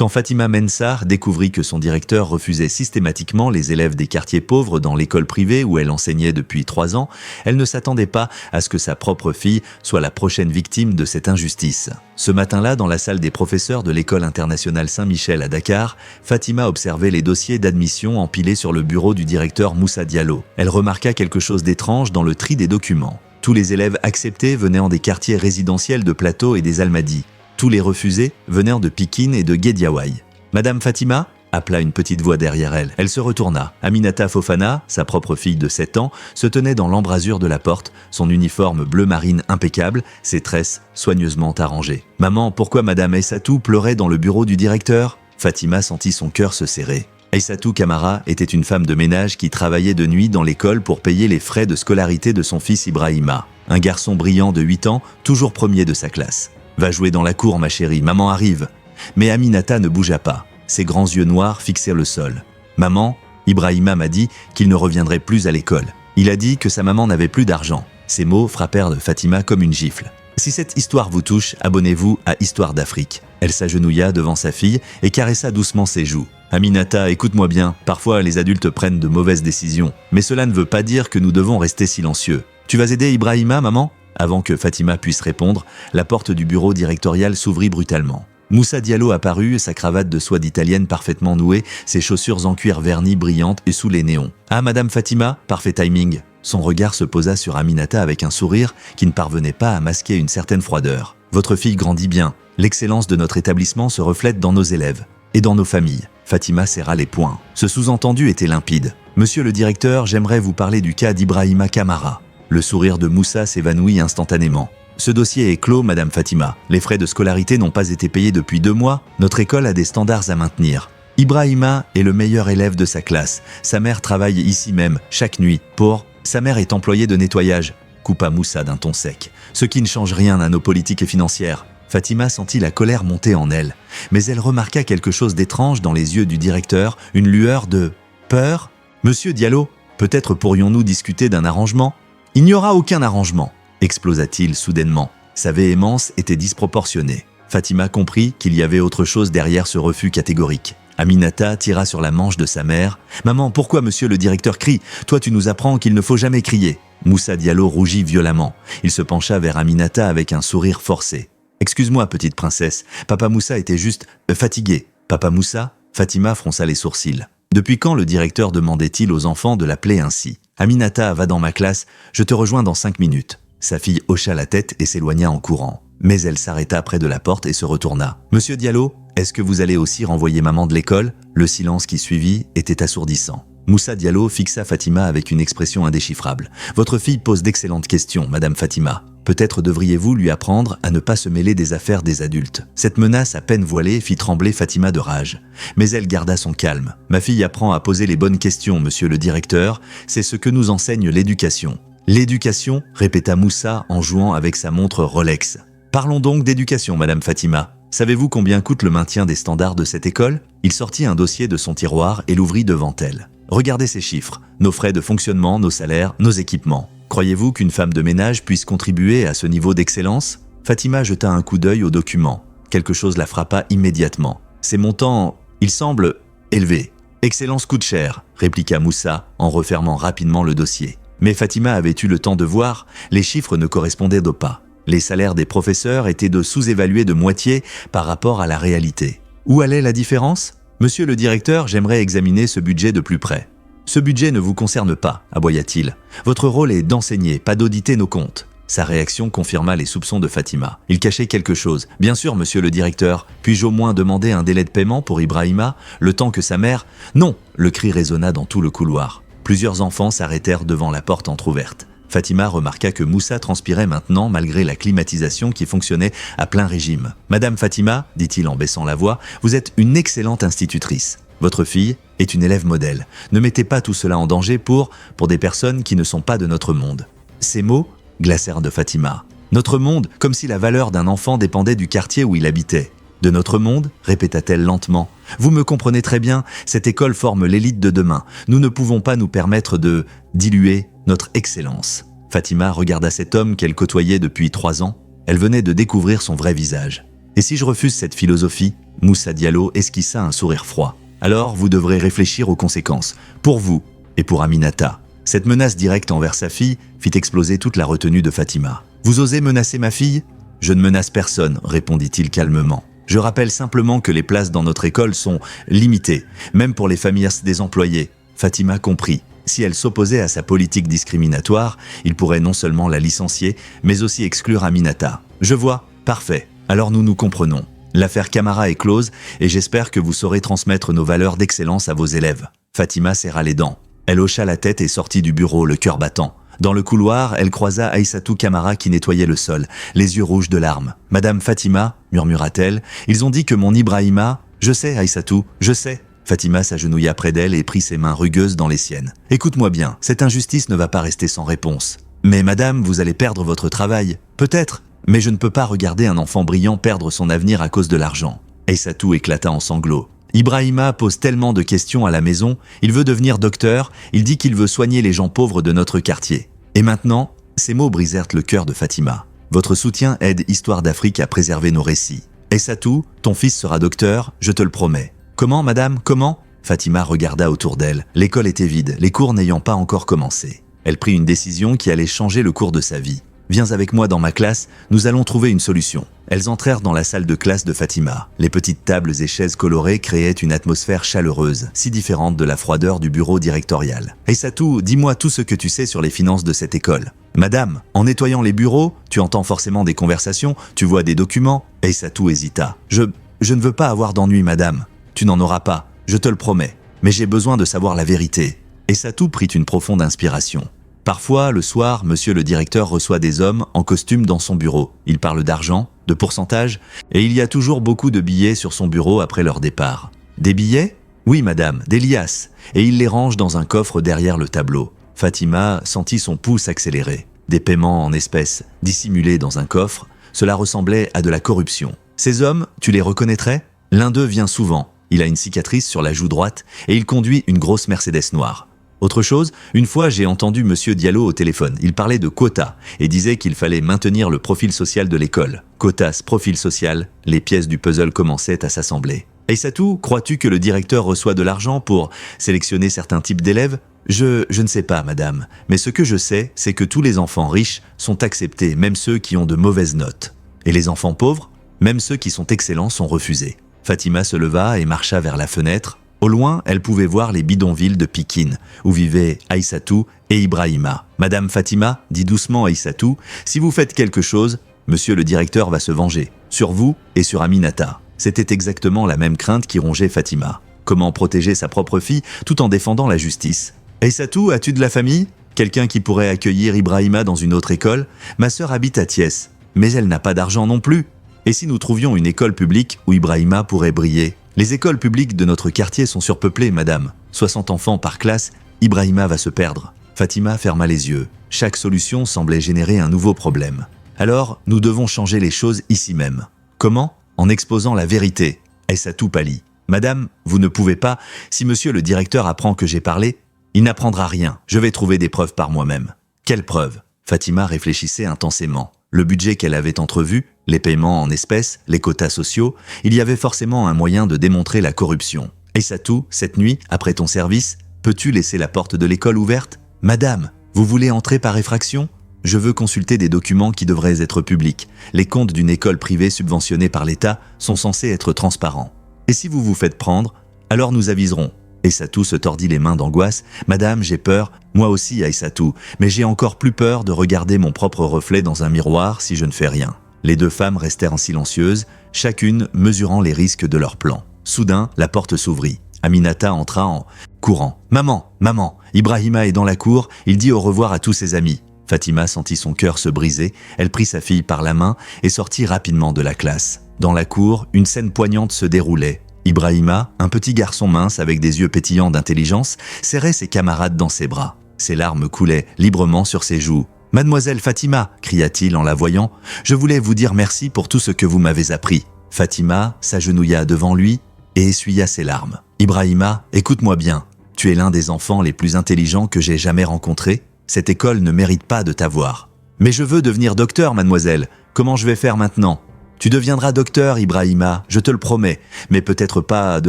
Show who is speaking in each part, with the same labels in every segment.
Speaker 1: Quand Fatima Mensah découvrit que son directeur refusait systématiquement les élèves des quartiers pauvres dans l'école privée où elle enseignait depuis 3 ans, elle ne s'attendait pas à ce que sa propre fille soit la prochaine victime de cette injustice. Ce matin-là, dans la salle des professeurs de l'école internationale Saint-Michel à Dakar, Fatima observait les dossiers d'admission empilés sur le bureau du directeur Moussa Diallo. Elle remarqua quelque chose d'étrange dans le tri des documents. Tous les élèves acceptés venaient des quartiers résidentiels de Plateau et des Almadies. Tous les refusés venaient de Pikine et de Guédiawaye. « Madame Fatima ?» appela une petite voix derrière elle. Elle se retourna. Aminata Fofana, sa propre fille de 7 ans, se tenait dans l'embrasure de la porte, son uniforme bleu marine impeccable, ses tresses soigneusement arrangées. « Maman, pourquoi Madame Aïssatou pleurait dans le bureau du directeur ?» Fatima sentit son cœur se serrer. Aïssatou Camara était une femme de ménage qui travaillait de nuit dans l'école pour payer les frais de scolarité de son fils Ibrahima. Un garçon brillant de 8 ans, toujours premier de sa classe. « Va jouer dans la cour, ma chérie, maman arrive. » Mais Aminata ne bougea pas. Ses grands yeux noirs fixèrent le sol. « Maman, Ibrahima m'a dit qu'il ne reviendrait plus à l'école. Il a dit que sa maman n'avait plus d'argent. » Ces mots frappèrent Fatima comme une gifle. Si cette histoire vous touche, abonnez-vous à Histoire d'Afrique. Elle s'agenouilla devant sa fille et caressa doucement ses joues. « Aminata, écoute-moi bien. Parfois, les adultes prennent de mauvaises décisions. Mais cela ne veut pas dire que nous devons rester silencieux. Tu vas aider Ibrahima, maman ?» Avant que Fatima puisse répondre, la porte du bureau directorial s'ouvrit brutalement. Moussa Diallo apparut, sa cravate de soie d'italienne parfaitement nouée, ses chaussures en cuir verni brillantes et sous les néons. « Ah, Madame Fatima, parfait timing !» Son regard se posa sur Aminata avec un sourire qui ne parvenait pas à masquer une certaine froideur. « Votre fille grandit bien. L'excellence de notre établissement se reflète dans nos élèves et dans nos familles. » Fatima serra les poings. Ce sous-entendu était limpide. « Monsieur le directeur, j'aimerais vous parler du cas d'Ibrahima Camara. » Le sourire de Moussa s'évanouit instantanément. « Ce dossier est clos, Madame Fatima. Les frais de scolarité n'ont pas été payés depuis 2 mois. Notre école a des standards à maintenir. Ibrahima est le meilleur élève de sa classe. Sa mère travaille ici même, chaque nuit, pour... Sa mère est employée de nettoyage. » coupa Moussa d'un ton sec. « Ce qui ne change rien à nos politiques financières. » Fatima sentit la colère monter en elle. Mais elle remarqua quelque chose d'étrange dans les yeux du directeur, une lueur de... peur. « Monsieur Diallo, peut-être pourrions-nous discuter d'un arrangement ?»« Il n'y aura aucun arrangement !» explosa-t-il soudainement. Sa véhémence était disproportionnée. Fatima comprit qu'il y avait autre chose derrière ce refus catégorique. Aminata tira sur la manche de sa mère. « Maman, pourquoi monsieur le directeur crie? Toi tu nous apprends qu'il ne faut jamais crier. » Moussa Diallo rougit violemment. Il se pencha vers Aminata avec un sourire forcé. « Excuse-moi, petite princesse, Papa Moussa était juste fatigué. »« Papa Moussa ?» Fatima fronça les sourcils. Depuis quand le directeur demandait-il aux enfants de l'appeler ainsi? « Aminata, va dans ma classe, je te rejoins dans 5 minutes. » Sa fille hocha la tête et s'éloigna en courant. Mais elle s'arrêta près de la porte et se retourna. « Monsieur Diallo, est-ce que vous allez aussi renvoyer maman de l'école ?» Le silence qui suivit était assourdissant. Moussa Diallo fixa Fatima avec une expression indéchiffrable. « Votre fille pose d'excellentes questions, Madame Fatima. Peut-être devriez-vous lui apprendre à ne pas se mêler des affaires des adultes. » Cette menace à peine voilée fit trembler Fatima de rage. Mais elle garda son calme. « Ma fille apprend à poser les bonnes questions, monsieur le directeur. C'est ce que nous enseigne l'éducation. » « L'éducation ?» répéta Moussa en jouant avec sa montre Rolex. « Parlons donc d'éducation, Madame Fatima. Savez-vous combien coûte le maintien des standards de cette école ?» Il sortit un dossier de son tiroir et l'ouvrit devant elle. « Regardez ces chiffres, nos frais de fonctionnement, nos salaires, nos équipements. Croyez-vous qu'une femme de ménage puisse contribuer à ce niveau d'excellence ?» Fatima jeta un coup d'œil aux documents. Quelque chose la frappa immédiatement. « Ces montants, ils semblent élevés. »« Excellence coûte cher », répliqua Moussa en refermant rapidement le dossier. Mais Fatima avait eu le temps de voir, les chiffres ne correspondaient pas. Les salaires des professeurs étaient sous-évalués de moitié par rapport à la réalité. Où allait la différence? « Monsieur le directeur, j'aimerais examiner ce budget de plus près. »« Ce budget ne vous concerne pas, aboya-t-il. Votre rôle est d'enseigner, pas d'auditer nos comptes. » Sa réaction confirma les soupçons de Fatima. Il cachait quelque chose. « Bien sûr, monsieur le directeur. Puis-je au moins demander un délai de paiement pour Ibrahima, le temps que sa mère... » « Non !» Le cri résonna dans tout le couloir. Plusieurs enfants s'arrêtèrent devant la porte entr'ouverte. Fatima remarqua que Moussa transpirait maintenant malgré la climatisation qui fonctionnait à plein régime. « Madame Fatima, dit-il en baissant la voix, vous êtes une excellente institutrice. Votre fille est une élève modèle. Ne mettez pas tout cela en danger pour des personnes qui ne sont pas de notre monde. » Ces mots glacèrent de Fatima. « Notre monde, comme si la valeur d'un enfant dépendait du quartier où il habitait. » « De notre monde ?» répéta-t-elle lentement. « Vous me comprenez très bien, cette école forme l'élite de demain. Nous ne pouvons pas nous permettre de diluer notre excellence. » Fatima regarda cet homme qu'elle côtoyait depuis 3 ans. Elle venait de découvrir son vrai visage. Et si je refuse cette philosophie, Moussa Diallo esquissa un sourire froid. Alors vous devrez réfléchir aux conséquences, pour vous et pour Aminata. Cette menace directe envers sa fille fit exploser toute la retenue de Fatima. Vous osez menacer ma fille ? Je ne menace personne, répondit-il calmement. Je rappelle simplement que les places dans notre école sont limitées, même pour les familles des employés. Fatima comprit. Si elle s'opposait à sa politique discriminatoire, il pourrait non seulement la licencier, mais aussi exclure Aminata. Je vois, parfait. Alors nous nous comprenons. L'affaire Camara est close et j'espère que vous saurez transmettre nos valeurs d'excellence à vos élèves. Fatima serra les dents. Elle hocha la tête et sortit du bureau, le cœur battant. Dans le couloir, elle croisa Aïssatou Camara qui nettoyait le sol, les yeux rouges de larmes. « Madame Fatima » murmura-t-elle, « ils ont dit que mon Ibrahima… »« Je sais, Aïssatou, je sais. » Fatima s'agenouilla près d'elle et prit ses mains rugueuses dans les siennes. « Écoute-moi bien, cette injustice ne va pas rester sans réponse. »« Mais madame, vous allez perdre votre travail. »« Peut-être, mais je ne peux pas regarder un enfant brillant perdre son avenir à cause de l'argent. » Aïssatou éclata en sanglots. Ibrahima pose tellement de questions à la maison, il veut devenir docteur, il dit qu'il veut soigner les gens pauvres de notre quartier. Et maintenant, ces mots brisèrent le cœur de Fatima. Votre soutien aide Histoire d'Afrique à préserver nos récits. Aïssatou, ton fils sera docteur, je te le promets. Comment, madame, comment ? Fatima regarda autour d'elle. L'école était vide, les cours n'ayant pas encore commencé. Elle prit une décision qui allait changer le cours de sa vie. Viens avec moi dans ma classe, nous allons trouver une solution. Elles entrèrent dans la salle de classe de Fatima. Les petites tables et chaises colorées créaient une atmosphère chaleureuse, si différente de la froideur du bureau directorial. « Aïssatou, dis-moi tout ce que tu sais sur les finances de cette école. »« Madame, en nettoyant les bureaux, tu entends forcément des conversations, tu vois des documents. » Aïssatou hésita. « Je ne veux pas avoir d'ennui, madame. Tu n'en auras pas, je te le promets. Mais j'ai besoin de savoir la vérité. » Aïssatou prit une profonde inspiration. Parfois, le soir, monsieur le directeur reçoit des hommes en costume dans son bureau. Il parle d'argent, de pourcentage, et il y a toujours beaucoup de billets sur son bureau après leur départ. Des billets ? Oui, madame, des liasses. Et il les range dans un coffre derrière le tableau. Fatima sentit son pouce accélérer. Des paiements en espèces, dissimulés dans un coffre, cela ressemblait à de la corruption. Ces hommes, tu les reconnaîtrais ? L'un d'eux vient souvent. Il a une cicatrice sur la joue droite et il conduit une grosse Mercedes noire. Autre chose, une fois j'ai entendu monsieur Diallo au téléphone. Il parlait de quotas et disait qu'il fallait maintenir le profil social de l'école. Quotas, profil social, les pièces du puzzle commençaient à s'assembler. Aïssatou, crois-tu que le directeur reçoit de l'argent pour sélectionner certains types d'élèves ? Je ne sais pas, madame. Mais ce que je sais, c'est que tous les enfants riches sont acceptés, même ceux qui ont de mauvaises notes. Et les enfants pauvres, même ceux qui sont excellents, sont refusés. Fatima se leva et marcha vers la fenêtre. Au loin, elle pouvait voir les bidonvilles de Pikine, où vivaient Aïssatou et Ibrahima. « Madame Fatima, dit doucement Aïssatou, si vous faites quelque chose, monsieur le directeur va se venger, sur vous et sur Aminata. » C'était exactement la même crainte qui rongeait Fatima. Comment protéger sa propre fille tout en défendant la justice ? « Aïssatou, as-tu de la famille ? Quelqu'un qui pourrait accueillir Ibrahima dans une autre école ? Ma sœur habite à Thiès, mais elle n'a pas d'argent non plus. Et si nous trouvions une école publique où Ibrahima pourrait briller ? Les écoles publiques de notre quartier sont surpeuplées, madame. 60 enfants par classe, Ibrahima va se perdre. » Fatima ferma les yeux. Chaque solution semblait générer un nouveau problème. « Alors, nous devons changer les choses ici même. » « Comment ? En exposant la vérité. » Aïssatou pâlit. « Madame, vous ne pouvez pas. Si monsieur le directeur apprend que j'ai parlé, il n'apprendra rien. Je vais trouver des preuves par moi-même. » « Quelles preuves ?» Fatima réfléchissait intensément. Le budget qu'elle avait entrevu, les paiements en espèces, les quotas sociaux, il y avait forcément un moyen de démontrer la corruption. « Aïssatou, cette nuit, après ton service, peux-tu laisser la porte de l'école ouverte ? »« Madame, vous voulez entrer par effraction ? Je veux consulter des documents qui devraient être publics. Les comptes d'une école privée subventionnée par l'État sont censés être transparents. Et si vous vous faites prendre, alors nous aviserons. » Aïssatou se tordit les mains d'angoisse. « Madame, j'ai peur. Moi aussi, Aïssatou. Mais j'ai encore plus peur de regarder mon propre reflet dans un miroir si je ne fais rien. » Les deux femmes restèrent silencieuses, chacune mesurant les risques de leur plan. Soudain, la porte s'ouvrit. Aminata entra en courant. « Maman, maman, Ibrahima est dans la cour, il dit au revoir à tous ses amis. » Fatima sentit son cœur se briser, elle prit sa fille par la main et sortit rapidement de la classe. Dans la cour, une scène poignante se déroulait. Ibrahima, un petit garçon mince avec des yeux pétillants d'intelligence, serrait ses camarades dans ses bras. Ses larmes coulaient librement sur ses joues. « Mademoiselle Fatima !» cria-t-il en la voyant. « Je voulais vous dire merci pour tout ce que vous m'avez appris. » Fatima s'agenouilla devant lui et essuya ses larmes. « Ibrahima, écoute-moi bien. Tu es l'un des enfants les plus intelligents que j'ai jamais rencontrés. Cette école ne mérite pas de t'avoir. »« Mais je veux devenir docteur, mademoiselle. Comment je vais faire maintenant ? » Tu deviendras docteur, Ibrahima, je te le promets, mais peut-être pas de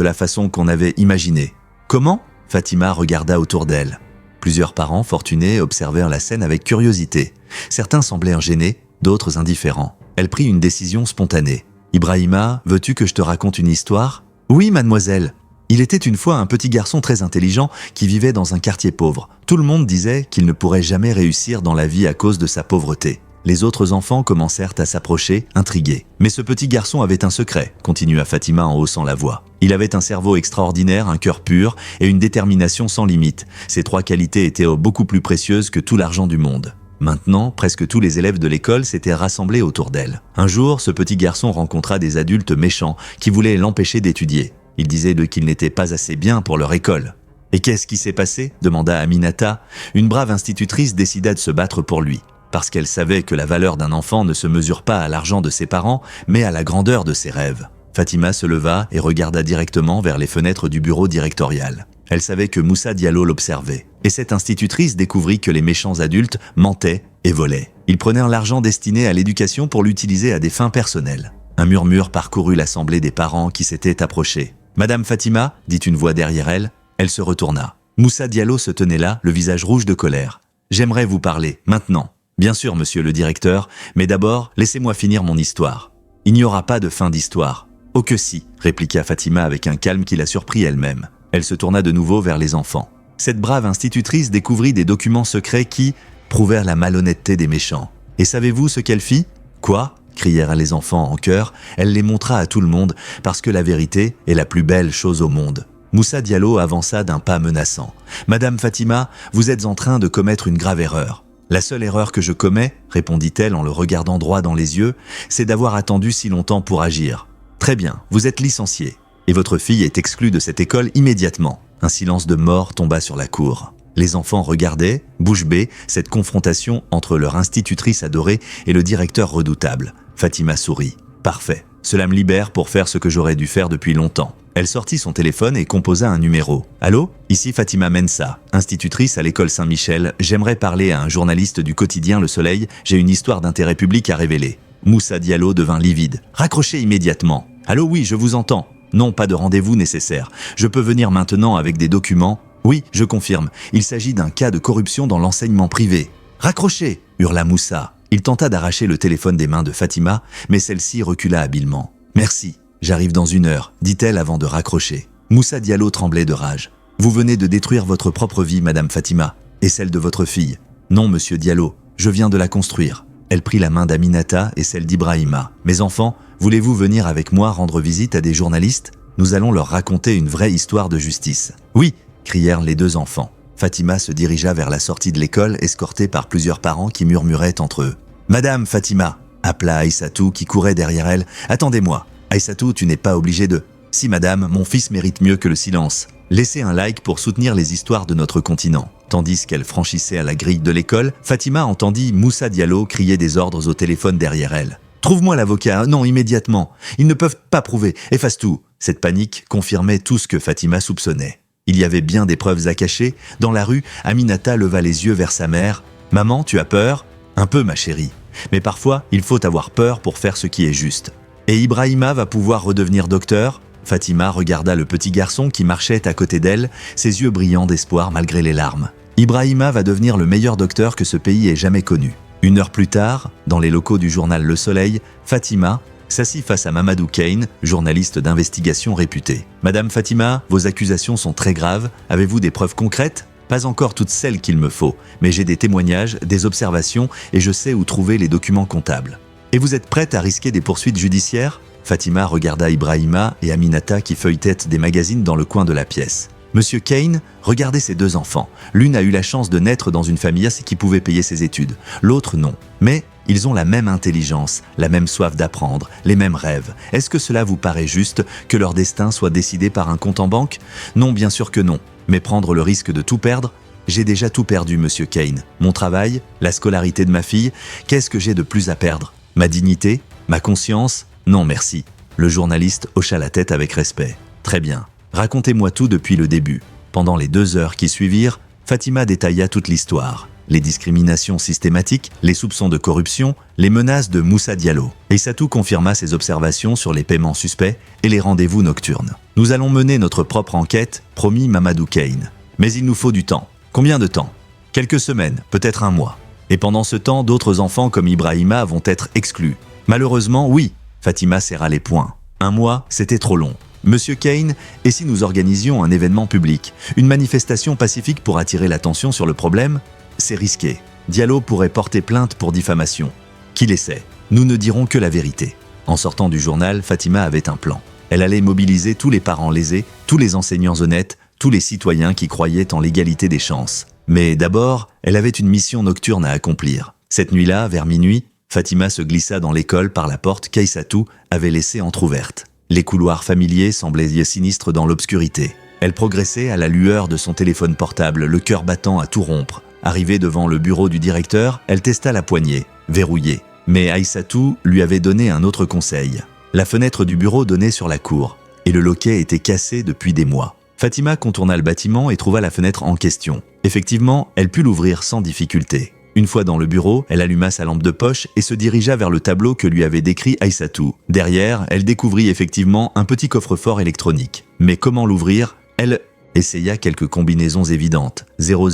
Speaker 1: la façon qu'on avait imaginé. Comment ? Fatima regarda autour d'elle. Plusieurs parents fortunés observèrent la scène avec curiosité. Certains semblaient gênés, d'autres indifférents. Elle prit une décision spontanée. « Ibrahima, veux-tu que je te raconte une histoire ?»« Oui, mademoiselle. » Il était une fois un petit garçon très intelligent qui vivait dans un quartier pauvre. Tout le monde disait qu'il ne pourrait jamais réussir dans la vie à cause de sa pauvreté. Les autres enfants commencèrent à s'approcher, intrigués. Mais ce petit garçon avait un secret, continua Fatima en haussant la voix. Il avait un cerveau extraordinaire, un cœur pur et une détermination sans limite. Ces 3 qualités étaient beaucoup plus précieuses que tout l'argent du monde. Maintenant, presque tous les élèves de l'école s'étaient rassemblés autour d'elle. Un jour, ce petit garçon rencontra des adultes méchants qui voulaient l'empêcher d'étudier. Ils disaient qu'il n'était pas assez bien pour leur école. « Et qu'est-ce qui s'est passé ?» demanda Aminata. Une brave institutrice décida de se battre pour lui, parce qu'elle savait que la valeur d'un enfant ne se mesure pas à l'argent de ses parents, mais à la grandeur de ses rêves. Fatima se leva et regarda directement vers les fenêtres du bureau directorial. Elle savait que Moussa Diallo l'observait. Et cette institutrice découvrit que les méchants adultes mentaient et volaient. Ils prenaient l'argent destiné à l'éducation pour l'utiliser à des fins personnelles. Un murmure parcourut l'assemblée des parents qui s'étaient approchés. « Madame Fatima » dit une voix derrière elle. Elle se retourna. Moussa Diallo se tenait là, le visage rouge de colère. « J'aimerais vous parler, maintenant. » « Bien sûr, monsieur le directeur, mais d'abord, laissez-moi finir mon histoire. »« Il n'y aura pas de fin d'histoire. »« Oh que si !» répliqua Fatima avec un calme qui la surprit elle-même. Elle se tourna de nouveau vers les enfants. Cette brave institutrice découvrit des documents secrets qui prouvèrent la malhonnêteté des méchants. Et savez-vous ce qu'elle fit ? « Quoi ?» crièrent les enfants en chœur. Elle les montra à tout le monde parce que la vérité est la plus belle chose au monde. Moussa Diallo avança d'un pas menaçant. « Madame Fatima, vous êtes en train de commettre une grave erreur. » « La seule erreur que je commets, répondit-elle en le regardant droit dans les yeux, c'est d'avoir attendu si longtemps pour agir. Très bien, vous êtes licencié. Et votre fille est exclue de cette école immédiatement. » Un silence de mort tomba sur la cour. Les enfants regardaient, bouche bée, cette confrontation entre leur institutrice adorée et le directeur redoutable. Fatima sourit. « Parfait. Cela me libère pour faire ce que j'aurais dû faire depuis longtemps. » Elle sortit son téléphone et composa un numéro. « Allô ? Ici Fatima Mensa, institutrice à l'école Saint-Michel. J'aimerais parler à un journaliste du quotidien Le Soleil. J'ai une histoire d'intérêt public à révéler. » Moussa Diallo devint livide. « Raccrochez immédiatement. »« Allô, oui, je vous entends. »« Non, pas de rendez-vous nécessaire. Je peux venir maintenant avec des documents. »« Oui, je confirme. Il s'agit d'un cas de corruption dans l'enseignement privé. »« Raccrochez !» hurla Moussa. Il tenta d'arracher le téléphone des mains de Fatima, mais celle-ci recula habilement. « Merci. J'arrive dans 1 heure, dit-elle avant de raccrocher. Moussa Diallo tremblait de rage. « Vous venez de détruire votre propre vie, Madame Fatima, et celle de votre fille. »« Non, Monsieur Diallo, je viens de la construire. » Elle prit la main d'Aminata et celle d'Ibrahima. « Mes enfants, voulez-vous venir avec moi rendre visite à des journalistes ? Nous allons leur raconter une vraie histoire de justice. »« Oui !» crièrent les 2 enfants. Fatima se dirigea vers la sortie de l'école, escortée par plusieurs parents qui murmuraient entre eux. « Madame Fatima !» appela Aïssatou qui courait derrière elle. « Attendez-moi. Aïssatou, tu n'es pas obligée de... »« Si, madame, mon fils mérite mieux que le silence. Laissez un like pour soutenir les histoires de notre continent. » Tandis qu'elle franchissait à la grille de l'école, Fatima entendit Moussa Diallo crier des ordres au téléphone derrière elle. « Trouve-moi l'avocat, non, immédiatement. Ils ne peuvent pas prouver, efface tout. » Cette panique confirmait tout ce que Fatima soupçonnait. Il y avait bien des preuves à cacher. Dans la rue, Aminata leva les yeux vers sa mère. « Maman, tu as peur ? » « Un peu, ma chérie. Mais parfois, il faut avoir peur pour faire ce qui est juste. » « Et Ibrahima va pouvoir redevenir docteur ?» Fatima regarda le petit garçon qui marchait à côté d'elle, ses yeux brillants d'espoir malgré les larmes. « Ibrahima va devenir le meilleur docteur que ce pays ait jamais connu. » 1 heure plus tard, dans les locaux du journal Le Soleil, Fatima s'assit face à Mamadou Kane, journaliste d'investigation réputé. « Madame Fatima, vos accusations sont très graves. Avez-vous des preuves concrètes ? » « Pas encore toutes celles qu'il me faut, mais j'ai des témoignages, des observations et je sais où trouver les documents comptables. » « Et vous êtes prête à risquer des poursuites judiciaires ?» Fatima regarda Ibrahima et Aminata qui feuilletaient des magazines dans le coin de la pièce. « Monsieur Kane, regardez ces 2 enfants. L'une a eu la chance de naître dans une famille qui pouvait payer ses études. L'autre non. Mais ils ont la même intelligence, la même soif d'apprendre, les mêmes rêves. Est-ce que cela vous paraît juste que leur destin soit décidé par un compte en banque ? Non, bien sûr que non. Mais prendre le risque de tout perdre ? J'ai déjà tout perdu, monsieur Kane. Mon travail, la scolarité de ma fille, qu'est-ce que j'ai de plus à perdre ? Ma dignité ? Ma conscience ? Non, merci. » Le journaliste hocha la tête avec respect. « Très bien. Racontez-moi tout depuis le début. » Pendant les 2 heures qui suivirent, Fatima détailla toute l'histoire. les discriminations systématiques, les soupçons de corruption, les menaces de Moussa Diallo. Aïssatou confirma ses observations sur les paiements suspects et les rendez-vous nocturnes. « Nous allons mener notre propre enquête », promit Mamadou Kane. « Mais il nous faut du temps. Combien de temps ? Quelques semaines, peut-être un mois. Et pendant ce temps, d'autres enfants comme Ibrahima vont être exclus. Malheureusement, oui. » Fatima serra les poings. Un mois, c'était trop long. Monsieur Kane, et si nous organisions un événement public, une manifestation pacifique pour attirer l'attention sur le problème ? C'est risqué. Diallo pourrait porter plainte pour diffamation. Qu'il essaie. Nous ne dirons que la vérité. En sortant du journal, Fatima avait un plan. Elle allait mobiliser tous les parents lésés, tous les enseignants honnêtes, tous les citoyens qui croyaient en l'égalité des chances. Mais d'abord, elle avait une mission nocturne à accomplir. Cette nuit-là, vers minuit, Fatima se glissa dans l'école par la porte qu'Aïssatou avait laissée entr'ouverte. Les couloirs familiers semblaient sinistres dans l'obscurité. Elle progressait à la lueur de son téléphone portable, le cœur battant à tout rompre. Arrivée devant le bureau du directeur, elle testa la poignée, verrouillée. Mais Aïssatou lui avait donné un autre conseil. La fenêtre du bureau donnait sur la cour, et le loquet était cassé depuis des mois. Fatima contourna le bâtiment et trouva la fenêtre en question. Effectivement, elle put l'ouvrir sans difficulté. Une fois dans le bureau, elle alluma sa lampe de poche et se dirigea vers le tableau que lui avait décrit Aïssatou. Derrière, elle découvrit effectivement un petit coffre-fort électronique. Mais comment l'ouvrir ? Elle essaya quelques combinaisons évidentes. 000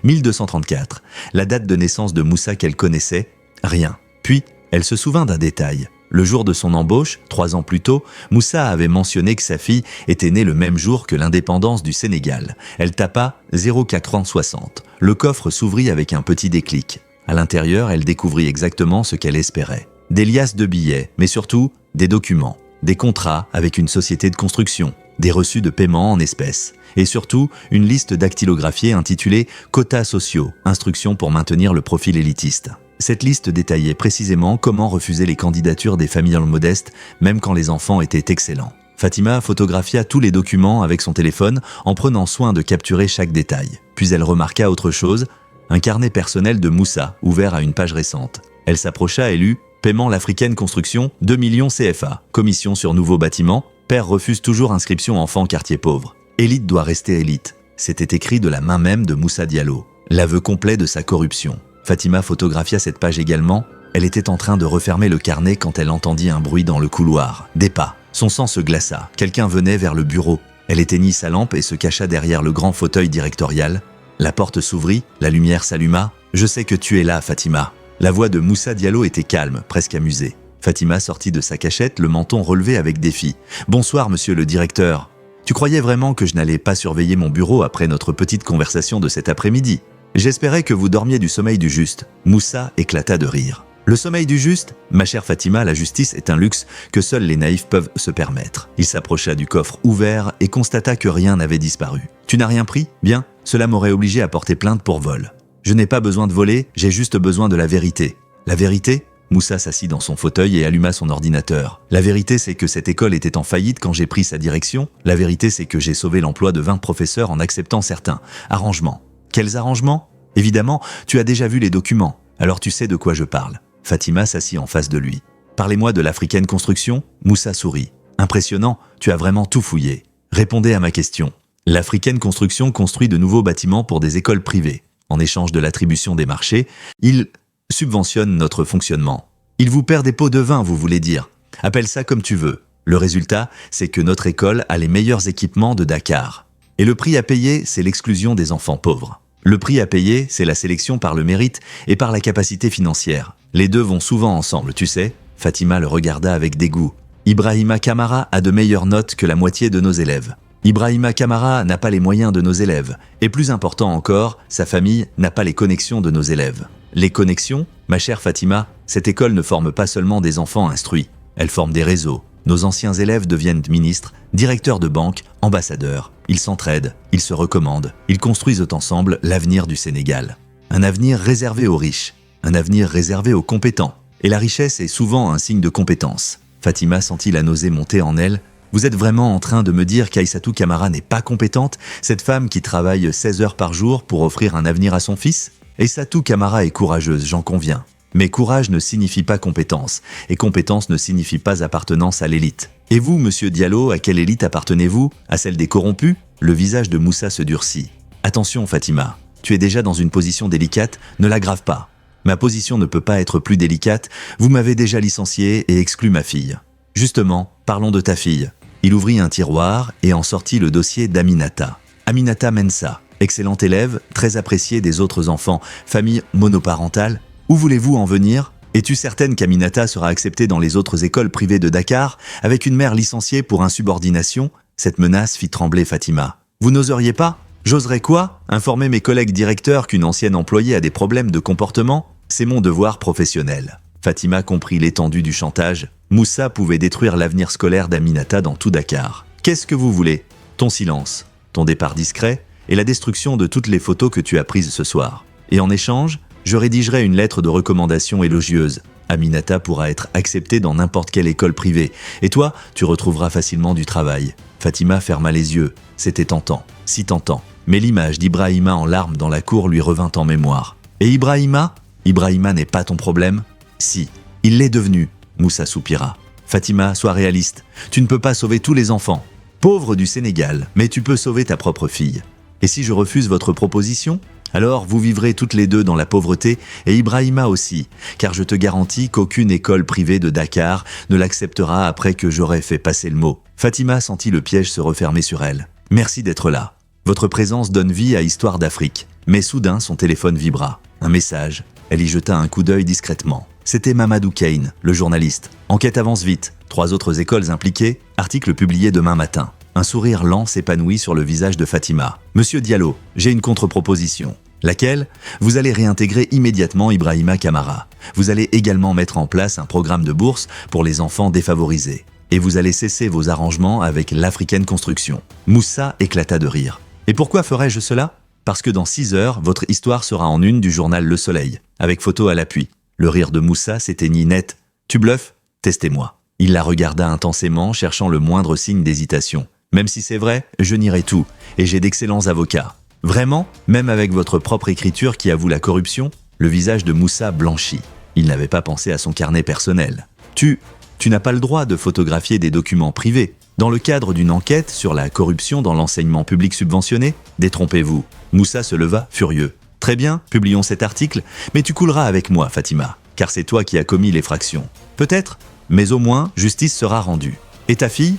Speaker 1: 1234. La date de naissance de Moussa qu'elle connaissait ? Rien. Puis, elle se souvint d'un détail. Le jour de son embauche, 3 ans plus tôt, Moussa avait mentionné que sa fille était née le même jour que l'indépendance du Sénégal. Elle tapa 0460. Le coffre s'ouvrit avec un petit déclic. À l'intérieur, elle découvrit exactement ce qu'elle espérait. Des liasses de billets, mais surtout des documents, des contrats avec une société de construction, des reçus de paiement en espèces, et surtout une liste dactylographiée intitulée « Quotas sociaux, instructions pour maintenir le profil élitiste ». Cette liste détaillait précisément comment refuser les candidatures des familles modestes, même quand les enfants étaient excellents. Fatima photographia tous les documents avec son téléphone en prenant soin de capturer chaque détail. Puis elle remarqua autre chose, un carnet personnel de Moussa, ouvert à une page récente. Elle s'approcha et lut « Paiement l'Africaine Construction, 2 millions CFA. Commission sur nouveau bâtiment. Père refuse toujours inscription enfant quartier pauvre. Élite doit rester élite. » C'était écrit de la main même de Moussa Diallo. L'aveu complet de sa corruption. Fatima photographia cette page également. Elle était en train de refermer le carnet quand elle entendit un bruit dans le couloir. Des pas. Son sang se glaça. Quelqu'un venait vers le bureau. Elle éteignit sa lampe et se cacha derrière le grand fauteuil directorial. La porte s'ouvrit, la lumière s'alluma. « Je sais que tu es là, Fatima. » La voix de Moussa Diallo était calme, presque amusée. Fatima sortit de sa cachette, le menton relevé avec défi. « Bonsoir, monsieur le directeur. Tu croyais vraiment que je n'allais pas surveiller mon bureau après notre petite conversation de cet après-midi ? J'espérais que vous dormiez du sommeil du juste. » Moussa éclata de rire. « Le sommeil du juste ? Ma chère Fatima, la justice est un luxe que seuls les naïfs peuvent se permettre. » Il s'approcha du coffre ouvert et constata que rien n'avait disparu. « Tu n'as rien pris ? Bien, cela m'aurait obligé à porter plainte pour vol. Je n'ai pas besoin de voler, j'ai juste besoin de la vérité. » La vérité ? Moussa s'assit dans son fauteuil et alluma son ordinateur. La vérité, c'est que cette école était en faillite quand j'ai pris sa direction. La vérité, c'est que j'ai sauvé l'emploi de 20 professeurs en acceptant certains arrangements. Quels arrangements ? Évidemment, tu as déjà vu les documents, alors tu sais de quoi je parle. Fatima s'assit en face de lui. Parlez-moi de l'Africaine Construction ? Moussa sourit. Impressionnant, tu as vraiment tout fouillé. Répondez à ma question. L'Africaine Construction construit de nouveaux bâtiments pour des écoles privées. En échange de l'attribution des marchés, il subventionne notre fonctionnement. Il vous perd des pots de vin, vous voulez dire. Appelle ça comme tu veux. Le résultat, c'est que notre école a les meilleurs équipements de Dakar. Et le prix à payer, c'est l'exclusion des enfants pauvres. Le prix à payer, c'est la sélection par le mérite et par la capacité financière. Les deux vont souvent ensemble, tu sais. Fatima le regarda avec dégoût. Ibrahima Kamara a de meilleures notes que la moitié de nos élèves. Ibrahima Kamara n'a pas les moyens de nos élèves. Et plus important encore, sa famille n'a pas les connexions de nos élèves. Les connexions ? Ma chère Fatima, cette école ne forme pas seulement des enfants instruits. Elle forme des réseaux. Nos anciens élèves deviennent ministres, directeurs de banque, ambassadeurs. Ils s'entraident, ils se recommandent, ils construisent ensemble l'avenir du Sénégal. Un avenir réservé aux riches, un avenir réservé aux compétents. Et la richesse est souvent un signe de compétence. Fatima sentit la nausée monter en elle. Vous êtes vraiment en train de me dire qu'Aïssatou Kamara n'est pas compétente, cette femme qui travaille 16 heures par jour pour offrir un avenir à son fils ? Aïssatou Kamara est courageuse, j'en conviens. Mais courage ne signifie pas compétence, et compétence ne signifie pas appartenance à l'élite. Et vous, monsieur Diallo, à quelle élite appartenez-vous ? À celle des corrompus ? Le visage de Moussa se durcit. Attention, Fatima, tu es déjà dans une position délicate, ne l'aggrave pas. Ma position ne peut pas être plus délicate, vous m'avez déjà licencié et exclu ma fille. Justement, parlons de ta fille. Il ouvrit un tiroir et en sortit le dossier d'Aminata. Aminata Mensa, excellente élève, très appréciée des autres enfants, famille monoparentale. Où voulez-vous en venir ? Es-tu certaine qu'Aminata sera acceptée dans les autres écoles privées de Dakar, avec une mère licenciée pour insubordination ? Cette menace fit trembler Fatima. Vous n'oseriez pas ? J'oserais quoi ? Informer mes collègues directeurs qu'une ancienne employée a des problèmes de comportement ? C'est mon devoir professionnel. Fatima comprit l'étendue du chantage. Moussa pouvait détruire l'avenir scolaire d'Aminata dans tout Dakar. Qu'est-ce que vous voulez ? Ton silence, ton départ discret et la destruction de toutes les photos que tu as prises ce soir. Et en échange, je rédigerai une lettre de recommandation élogieuse. Aminata pourra être acceptée dans n'importe quelle école privée. Et toi, tu retrouveras facilement du travail. Fatima ferma les yeux. C'était tentant, si tentant. Mais l'image d'Ibrahima en larmes dans la cour lui revint en mémoire. Et Ibrahima ? Ibrahima n'est pas ton problème ? Si, il l'est devenu. Moussa soupira. Fatima, sois réaliste. Tu ne peux pas sauver tous les enfants. Pauvre du Sénégal, mais tu peux sauver ta propre fille. Et si je refuse votre proposition ? Alors vous vivrez toutes les deux dans la pauvreté et Ibrahima aussi, car je te garantis qu'aucune école privée de Dakar ne l'acceptera après que j'aurai fait passer le mot. Fatima sentit le piège se refermer sur elle. Merci d'être là. Votre présence donne vie à Histoire d'Afrique. Mais soudain, son téléphone vibra. Un message. Elle y jeta un coup d'œil discrètement. C'était Mamadou Kane, le journaliste. Enquête avance vite. 3 autres écoles impliquées. Article publié demain matin. Un sourire lent s'épanouit sur le visage de Fatima. Monsieur Diallo, j'ai une contre-proposition. Laquelle ? Vous allez réintégrer immédiatement Ibrahima Kamara. Vous allez également mettre en place un programme de bourse pour les enfants défavorisés. Et vous allez cesser vos arrangements avec l'Africaine Construction. Moussa éclata de rire. Et pourquoi ferais-je cela ? Parce que dans 6 heures, votre histoire sera en une du journal Le Soleil, avec photo à l'appui. Le rire de Moussa s'éteignit net. Tu bluffes ? Testez-moi. Il la regarda intensément, cherchant le moindre signe d'hésitation. Même si c'est vrai, je nierai tout, et j'ai d'excellents avocats. Vraiment ? Même avec votre propre écriture qui avoue la corruption ? Le visage de Moussa blanchit. Il n'avait pas pensé à son carnet personnel. Tu n'as pas le droit de photographier des documents privés. Dans le cadre d'une enquête sur la corruption dans l'enseignement public subventionné ? Détrompez-vous. Moussa se leva, furieux. Très bien, publions cet article, mais tu couleras avec moi, Fatima, car c'est toi qui as commis l'effraction. Peut-être, mais au moins, justice sera rendue. Et ta fille ?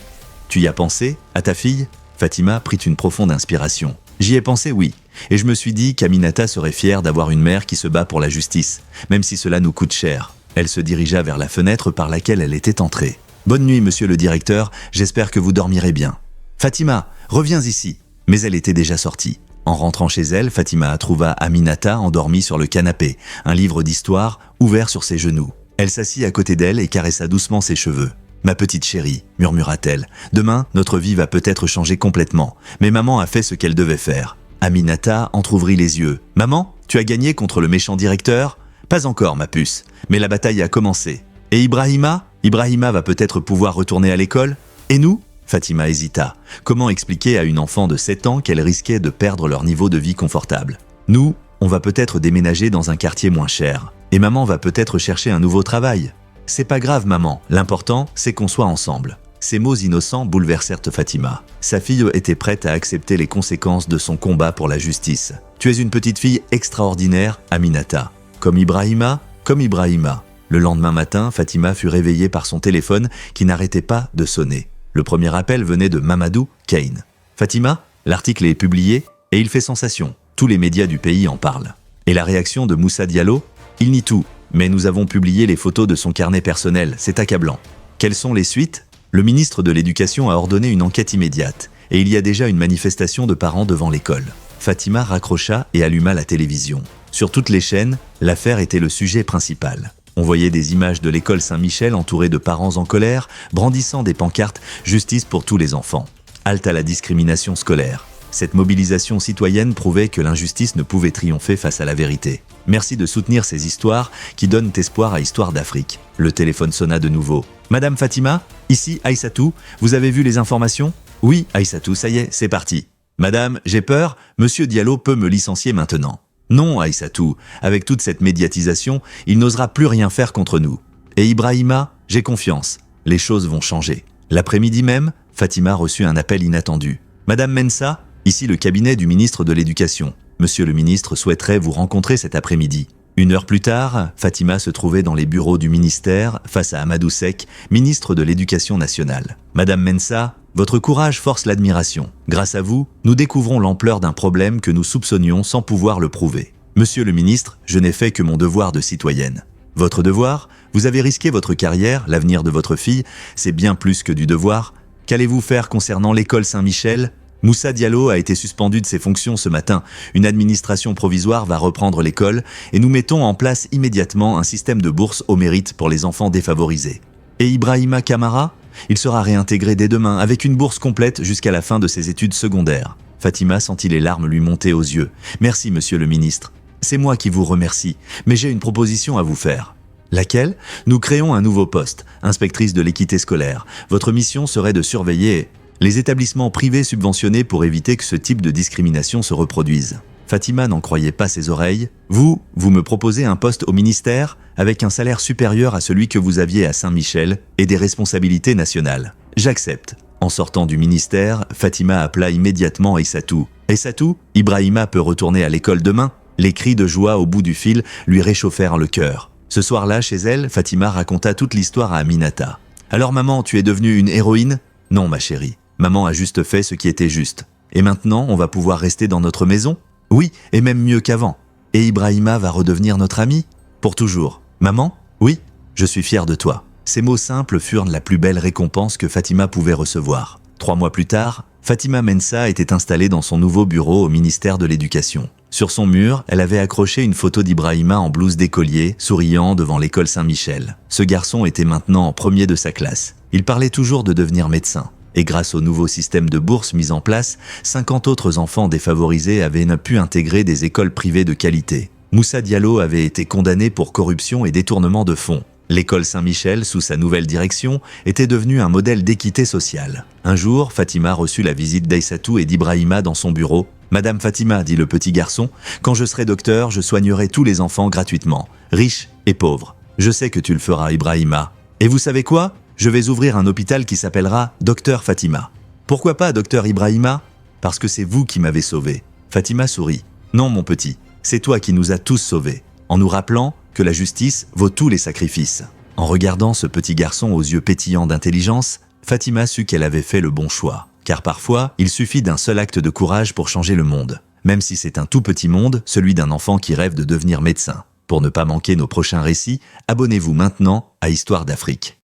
Speaker 1: Tu y as pensé, à ta fille ? Fatima prit une profonde inspiration. J'y ai pensé, oui. Et je me suis dit qu'Aminata serait fière d'avoir une mère qui se bat pour la justice, même si cela nous coûte cher. Elle se dirigea vers la fenêtre par laquelle elle était entrée. Bonne nuit, monsieur le directeur, j'espère que vous dormirez bien. Fatima, reviens ici. Mais elle était déjà sortie. En rentrant chez elle, Fatima trouva Aminata endormie sur le canapé, un livre d'histoire ouvert sur ses genoux. Elle s'assit à côté d'elle et caressa doucement ses cheveux. « Ma petite chérie, murmura-t-elle, demain, notre vie va peut-être changer complètement, mais maman a fait ce qu'elle devait faire. » Aminata entr'ouvrit les yeux. « Maman, tu as gagné contre le méchant directeur ? » ?»« Pas encore, ma puce, mais la bataille a commencé. »« Et Ibrahima ? Ibrahima va peut-être pouvoir retourner à l'école ? Et nous ?» Fatima hésita. Comment expliquer à une enfant de 7 ans qu'elle risquait de perdre leur niveau de vie confortable ? « Nous, on va peut-être déménager dans un quartier moins cher. Et maman va peut-être chercher un nouveau travail. » « C'est pas grave, maman. L'important, c'est qu'on soit ensemble. » Ces mots innocents bouleversèrent Fatima. Sa fille était prête à accepter les conséquences de son combat pour la justice. « Tu es une petite fille extraordinaire, Aminata. Comme Ibrahima, comme Ibrahima. » Le lendemain matin, Fatima fut réveillée par son téléphone qui n'arrêtait pas de sonner. Le premier appel venait de Mamadou Kane. « Fatima, l'article est publié et il fait sensation. Tous les médias du pays en parlent. » Et la réaction de Moussa Diallo ? Il nie tout. Mais nous avons publié les photos de son carnet personnel, c'est accablant. Quelles sont les suites ? Le ministre de l'Éducation a ordonné une enquête immédiate, et il y a déjà une manifestation de parents devant l'école. Fatima raccrocha et alluma la télévision. Sur toutes les chaînes, l'affaire était le sujet principal. On voyait des images de l'école Saint-Michel entourée de parents en colère, brandissant des pancartes « Justice pour tous les enfants ». Halte à la discrimination scolaire. Cette mobilisation citoyenne prouvait que l'injustice ne pouvait triompher face à la vérité. Merci de soutenir ces histoires qui donnent espoir à Histoire d'Afrique. Le téléphone sonna de nouveau. Madame Fatima, ici Aïssatou, vous avez vu les informations ? Oui, Aïssatou, ça y est, c'est parti. Madame, j'ai peur, monsieur Diallo peut me licencier maintenant. Non, Aïssatou, avec toute cette médiatisation, il n'osera plus rien faire contre nous. Et Ibrahima, j'ai confiance, les choses vont changer. L'après-midi même, Fatima reçut un appel inattendu. Madame Mensa, ici le cabinet du ministre de l'Éducation. Monsieur le ministre souhaiterait vous rencontrer cet après-midi. 1 heure plus tard, Fatima se trouvait dans les bureaux du ministère face à Amadou Seck, ministre de l'Éducation nationale. Madame Mensa, votre courage force l'admiration. Grâce à vous, nous découvrons l'ampleur d'un problème que nous soupçonnions sans pouvoir le prouver. Monsieur le ministre, je n'ai fait que mon devoir de citoyenne. Votre devoir? Vous avez risqué votre carrière, l'avenir de votre fille, c'est bien plus que du devoir. Qu'allez-vous faire concernant l'école Saint-Michel? Moussa Diallo a été suspendu de ses fonctions ce matin. Une administration provisoire va reprendre l'école et nous mettons en place immédiatement un système de bourse au mérite pour les enfants défavorisés. Et Ibrahima Kamara? Il sera réintégré dès demain avec une bourse complète jusqu'à la fin de ses études secondaires. Fatima sentit les larmes lui monter aux yeux. Merci, monsieur le ministre. C'est moi qui vous remercie, mais j'ai une proposition à vous faire. Laquelle? Nous créons un nouveau poste, inspectrice de l'équité scolaire. Votre mission serait de surveiller les établissements privés subventionnés pour éviter que ce type de discrimination se reproduise. Fatima n'en croyait pas ses oreilles. Vous me proposez un poste au ministère avec un salaire supérieur à celui que vous aviez à Saint-Michel et des responsabilités nationales. J'accepte. En sortant du ministère, Fatima appela immédiatement Aïssatou. Aïssatou, Ibrahima peut retourner à l'école demain? Les cris de joie au bout du fil lui réchauffèrent le cœur. Ce soir-là, chez elle, Fatima raconta toute l'histoire à Aminata. Alors maman, tu es devenue une héroïne? Non, ma chérie. Maman a juste fait ce qui était juste. Et maintenant, on va pouvoir rester dans notre maison? Oui, et même mieux qu'avant. Et Ibrahima va redevenir notre ami? Pour toujours. Maman? Oui, je suis fier de toi. Ces mots simples furent la plus belle récompense que Fatima pouvait recevoir. 3 mois plus tard, Fatima Mensa était installée dans son nouveau bureau au ministère de l'Éducation. Sur son mur, elle avait accroché une photo d'Ibrahima en blouse d'écolier, souriant devant l'école Saint-Michel. Ce garçon était maintenant en premier de sa classe. Il parlait toujours de devenir médecin. Et grâce au nouveau système de bourse mis en place, 50 autres enfants défavorisés avaient pu intégrer des écoles privées de qualité. Moussa Diallo avait été condamné pour corruption et détournement de fonds. L'école Saint-Michel, sous sa nouvelle direction, était devenue un modèle d'équité sociale. Un jour, Fatima reçut la visite d'Aïssatou et d'Ibrahima dans son bureau. « Madame Fatima, dit le petit garçon, quand je serai docteur, je soignerai tous les enfants gratuitement, riches et pauvres. Je sais que tu le feras, Ibrahima. Et vous savez quoi ? Je vais ouvrir un hôpital qui s'appellera Docteur Fatima. Pourquoi pas Docteur Ibrahima? Parce que c'est vous qui m'avez sauvé. » Fatima sourit. « Non, mon petit, c'est toi qui nous as tous sauvés, en nous rappelant que la justice vaut tous les sacrifices. » En regardant ce petit garçon aux yeux pétillants d'intelligence, Fatima sut qu'elle avait fait le bon choix. Car parfois, il suffit d'un seul acte de courage pour changer le monde. Même si c'est un tout petit monde, celui d'un enfant qui rêve de devenir médecin. Pour ne pas manquer nos prochains récits, abonnez-vous maintenant à Histoire d'Afrique.